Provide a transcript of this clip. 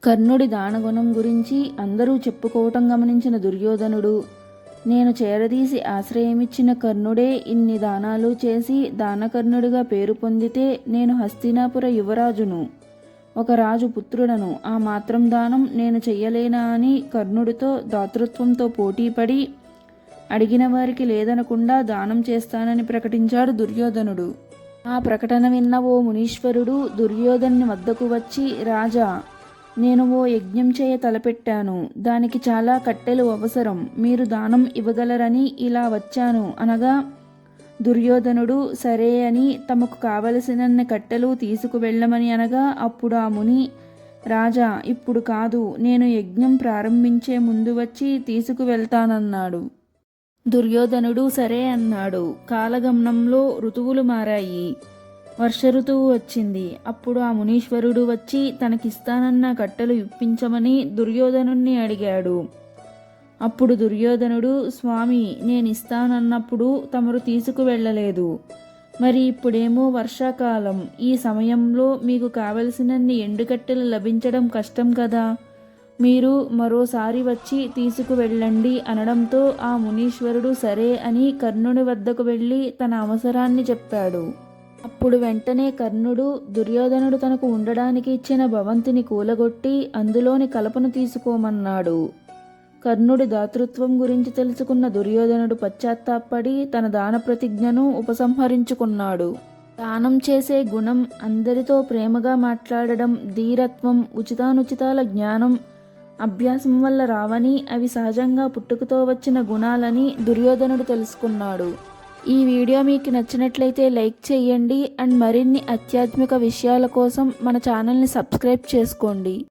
కర్ణుడి దానగుణం గురించి అందరూ చెప్పుకోవటం గమనించిన దుర్యోధనుడు, నేను చేరదీసి ఆశ్రయమిచ్చిన కర్ణుడే ఇన్ని దానాలు చేసి దానకర్ణుడిగా పేరు పొందితే నేను హస్తినాపుర యువరాజును, ఒక రాజు పుత్రుడను, ఆ మాత్రం దానం నేను చెయ్యలేనా అని కర్ణుడితో దాతృత్వంతో పోటీపడి అడిగిన వారికి లేదనకుండా దానం చేస్తానని ప్రకటించాడు దుర్యోధనుడు. ఆ ప్రకటన విన్న ఓ మునీశ్వరుడు దుర్యోధనుని వద్దకు వచ్చి, రాజా, నేను ఓ యజ్ఞం చేయ తలపెట్టాను, దానికి చాలా కట్టెలు అవసరం, మీరు దానం ఇవ్వగలరని ఇలా వచ్చాను అనగా, దుర్యోధనుడు సరే అని తమకు కావలసినన్ని కట్టెలు తీసుకువెళ్ళమని అనగా, అప్పుడు ఆ ముని, రాజా, ఇప్పుడు కాదు, నేను యజ్ఞం ప్రారంభించే ముందు వచ్చి తీసుకువెళ్తానన్నాడు. దుర్యోధనుడు సరే అన్నాడు. కాలగమనంలో ఋతువులు మారాయి. వర్ష ఋతువు వచ్చింది. అప్పుడు ఆ మునీశ్వరుడు వచ్చి తనకిస్తానన్న కట్టెలు ఇప్పించమని దుర్యోధనుణ్ణి అడిగాడు. అప్పుడు దుర్యోధనుడు, స్వామి, నేనిస్తానన్నప్పుడు తమరు తీసుకువెళ్ళలేదు, మరి ఇప్పుడేమో వర్షాకాలం, ఈ సమయంలో మీకు కావలసినన్ని ఎండుకట్టెలు లభించడం కష్టం కదా, మీరు మరోసారి వచ్చి తీసుకువెళ్ళండి అనడంతో ఆ మునీశ్వరుడు సరే అని కర్ణుని వద్దకు వెళ్ళి తన అవసరాన్ని చెప్పాడు. అప్పుడు వెంటనే కర్ణుడు దుర్యోధనుడు తనకు ఉండడానికి ఇచ్చిన భవంతిని కూలగొట్టి అందులోని కలపను తీసుకోమన్నాడు. కర్ణుడి దాతృత్వం గురించి తెలుసుకున్న దుర్యోధనుడు పశ్చాత్తాపడి తన దాన ప్రతిజ్ఞను ఉపసంహరించుకున్నాడు. దానం చేసే గుణం, అందరితో ప్రేమగా మాట్లాడడం, ధీరత్వం, ఉచితానుచితాల జ్ఞానం అభ్యాసం వల్ల రావని, అవి సహజంగా పుట్టుకతో వచ్చిన గుణాలని దుర్యోధనుడు తెలుసుకున్నాడు. ఈ వీడియో మీకు నచ్చినట్లయితే లైక్ చేయండి అండ్ మరిన్ని ఆధ్యాత్మిక విషయాల కోసం మన ఛానల్ని సబ్స్క్రైబ్ చేసుకోండి.